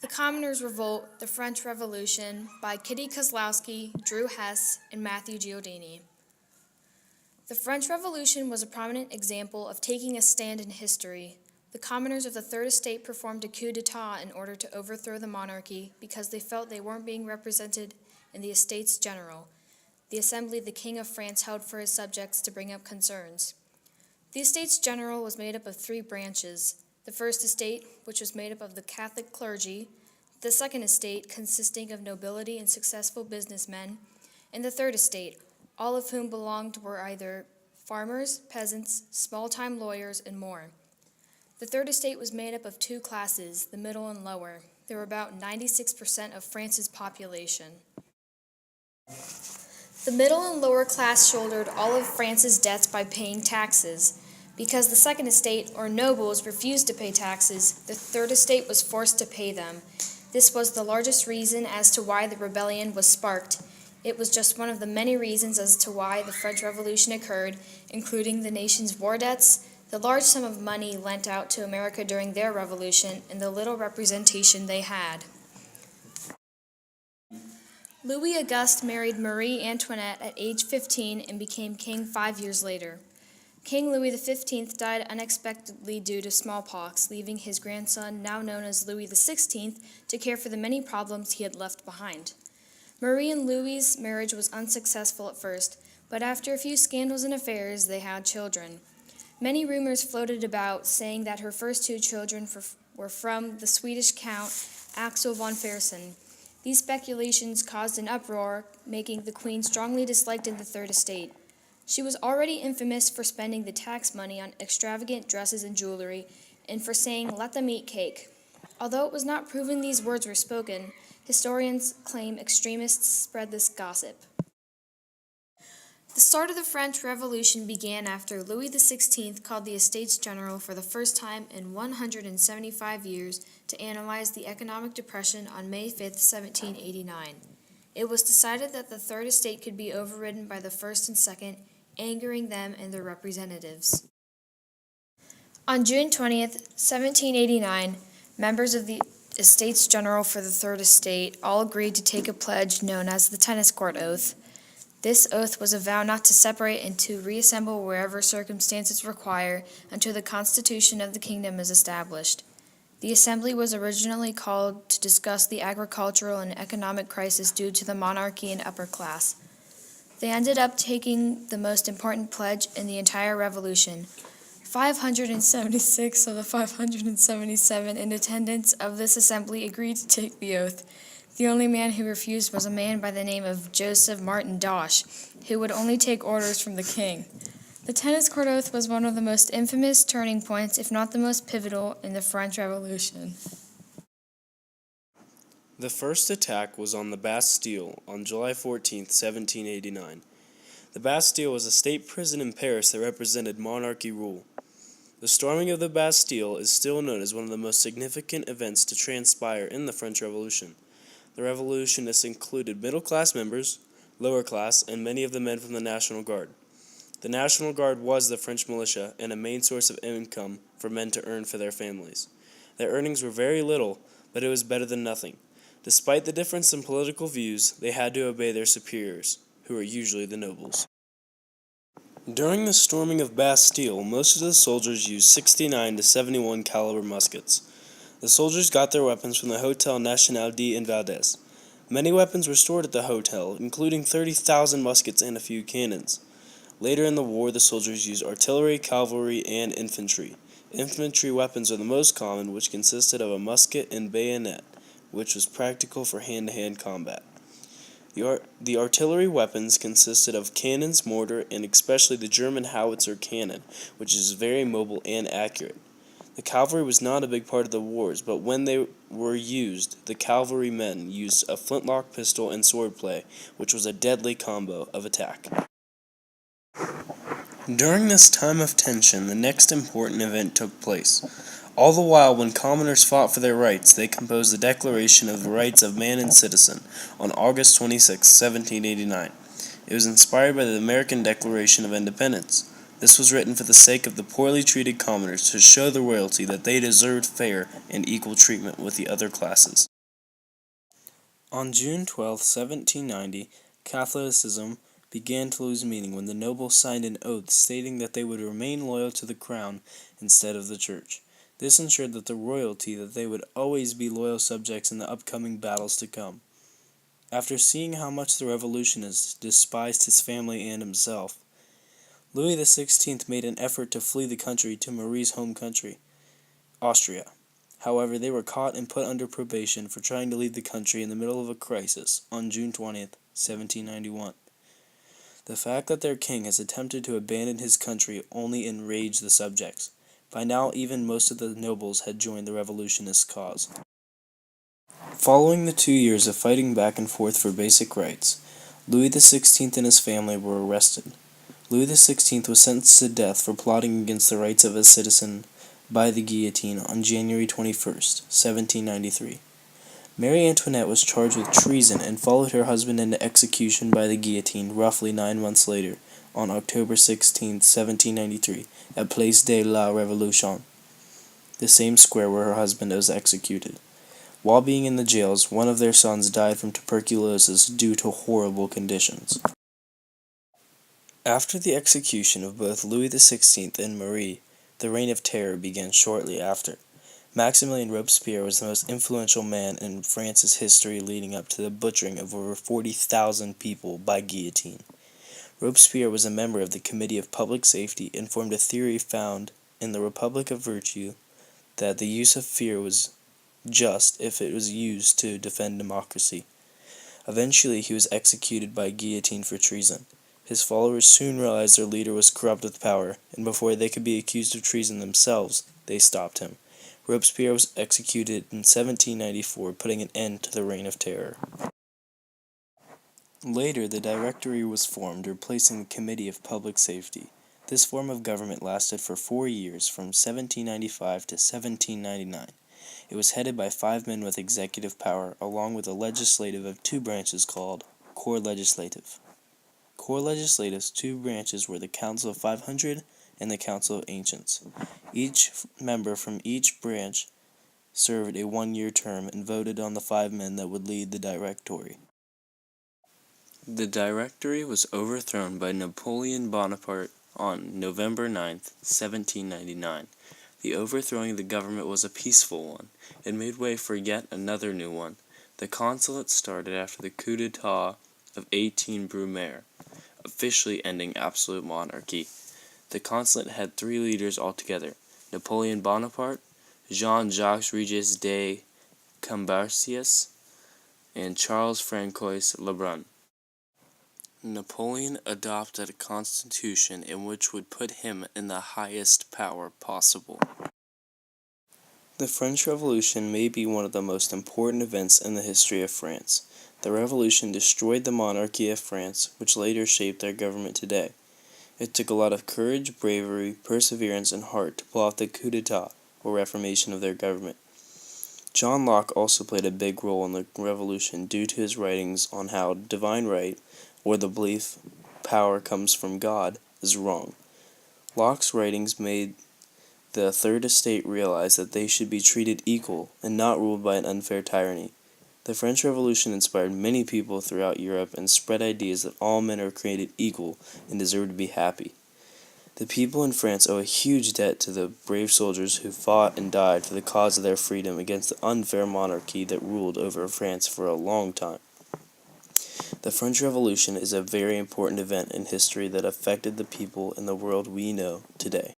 The Commoners Revolt, The French Revolution by Kitty Kozlowski, Drew Hess, and Matthew Giordini. The French Revolution was a prominent example of taking a stand in history. The commoners of the Third Estate performed a coup d'etat in order to overthrow the monarchy because they felt they weren't being represented in the Estates General, the assembly the King of France held for his subjects to bring up concerns. The Estates General was made up of three branches: the First Estate, which was made up of the Catholic clergy; the Second Estate, consisting of nobility and successful businessmen; and the Third Estate, all of whom belonged were either farmers, peasants, small-time lawyers, and more. The Third Estate was made up of two classes, the middle and lower. There were about 96% of France's population. The middle and lower class shouldered all of France's debts by paying taxes. Because the Second Estate, or nobles, refused to pay taxes, the Third Estate was forced to pay them. This was the largest reason as to why the rebellion was sparked. It was just one of the many reasons as to why the French Revolution occurred, including the nation's war debts, the large sum of money lent out to America during their revolution, and the little representation they had. Louis Auguste married Marie Antoinette at age 15 and became king 5 years later. King Louis XV died unexpectedly due to smallpox, leaving his grandson, now known as Louis XVI, to care for the many problems he had left behind. Marie and Louis's marriage was unsuccessful at first, but after a few scandals and affairs, they had children. Many rumors floated about, saying that her first two children were from the Swedish Count Axel von Fersen. These speculations caused an uproar, making the Queen strongly disliked in the Third Estate. She was already infamous for spending the tax money on extravagant dresses and jewelry, and for saying, "Let them eat cake." Although it was not proven these words were spoken, historians claim extremists spread this gossip. The start of the French Revolution began after Louis XVI called the Estates General for the first time in 175 years to analyze the economic depression on May 5, 1789. It was decided that the Third Estate could be overridden by the First and Second, angering them and their representatives. On June 20th, 1789, members of the Estates General for the Third Estate all agreed to take a pledge known as the Tennis Court Oath. This oath was a vow not to separate and to reassemble wherever circumstances require until the Constitution of the kingdom is established. The assembly was originally called to discuss the agricultural and economic crisis due to the monarchy and upper class. They ended up taking the most important pledge in the entire revolution. 576 of the 577 in attendance of this assembly agreed to take the oath. The only man who refused was a man by the name of Joseph Martin Dosh, who would only take orders from the king. The Tennis Court Oath was one of the most infamous turning points, if not the most pivotal, in the French Revolution. The first attack was on the Bastille on July 14, 1789. The Bastille was a state prison in Paris that represented monarchy rule. The storming of the Bastille is still known as one of the most significant events to transpire in the French Revolution. The revolutionists included middle-class members, lower class, and many of the men from the National Guard. The National Guard was the French militia and a main source of income for men to earn for their families. Their earnings were very little, but it was better than nothing. Despite the difference in political views, they had to obey their superiors, who were usually the nobles. During the storming of Bastille, most of the soldiers used 69 to 71 caliber muskets. The soldiers got their weapons from the Hotel National in Valdez. Many weapons were stored at the hotel, including 30,000 muskets and a few cannons. Later in the war, the soldiers used artillery, cavalry, and infantry. Infantry weapons are the most common, which consisted of a musket and bayonet, which was practical for hand-to-hand combat. The artillery weapons consisted of cannons, mortar, and especially the German howitzer cannon, which is very mobile and accurate. The cavalry was not a big part of the wars, but when they were used, the cavalrymen used a flintlock pistol and swordplay, which was a deadly combo of attack. During this time of tension, the next important event took place. All the while, when commoners fought for their rights, they composed the Declaration of the Rights of Man and Citizen on August 26, 1789. It was inspired by the American Declaration of Independence. This was written for the sake of the poorly treated commoners to show the royalty that they deserved fair and equal treatment with the other classes. On June 12, 1790, Catholicism began to lose meaning when the nobles signed an oath stating that they would remain loyal to the crown instead of the church. This ensured that the royalty that they would always be loyal subjects in the upcoming battles to come. After seeing how much the revolutionists despised his family and himself, Louis XVI made an effort to flee the country to Marie's home country, Austria. However, they were caught and put under probation for trying to leave the country in the middle of a crisis on June 20th, 1791. The fact that their king has attempted to abandon his country only enraged the subjects. By now, even most of the nobles had joined the revolutionist cause. Following the 2 years of fighting back and forth for basic rights, Louis XVI and his family were arrested. Louis XVI was sentenced to death for plotting against the rights of a citizen by the guillotine on January 21st, 1793. Marie Antoinette was charged with treason and followed her husband into execution by the guillotine roughly 9 months later, on October 16, 1793, at Place de la Révolution, the same square where her husband was executed. While being in the jails, one of their sons died from tuberculosis due to horrible conditions. After the execution of both Louis XVI and Marie, the Reign of Terror began shortly after. Maximilien Robespierre was the most influential man in France's history leading up to the butchering of over 40,000 people by guillotine. Robespierre was a member of the Committee of Public Safety and formed a theory found in the Republic of Virtue that the use of fear was just if it was used to defend democracy. Eventually, he was executed by guillotine for treason. His followers soon realized their leader was corrupt with power, and before they could be accused of treason themselves, they stopped him. Robespierre was executed in 1794, putting an end to the Reign of Terror. Later, the Directory was formed, replacing the Committee of Public Safety. This form of government lasted for 4 years, from 1795 to 1799. It was headed by 5 men with executive power, along with a legislative of 2 branches called Corps Legislatif. Corps Legislatif's 2 branches were the Council of 500 and the Council of Ancients. Each member from each branch served a 1-year term and voted on the 5 men that would lead the Directory. The Directory was overthrown by Napoleon Bonaparte on November 9, 1799. The overthrowing of the government was a peaceful one. It made way for yet another new one. The Consulate started after the coup d'etat of 18 Brumaire, officially ending absolute monarchy. The Consulate had 3 leaders altogether: Napoleon Bonaparte, Jean-Jacques Regis de Cambaceres, and Charles-François Lebrun. Napoleon adopted a constitution in which would put him in the highest power possible. The French Revolution may be one of the most important events in the history of France. The Revolution destroyed the monarchy of France, which later shaped their government today. It took a lot of courage, bravery, perseverance, and heart to pull off the coup d'etat, or reformation of their government. John Locke also played a big role in the Revolution due to his writings on how divine right, or the belief power comes from God, is wrong. Locke's writings made the Third Estate realize that they should be treated equal and not ruled by an unfair tyranny. The French Revolution inspired many people throughout Europe and spread ideas that all men are created equal and deserve to be happy. The people in France owe a huge debt to the brave soldiers who fought and died for the cause of their freedom against the unfair monarchy that ruled over France for a long time. The French Revolution is a very important event in history that affected the people in the world we know today.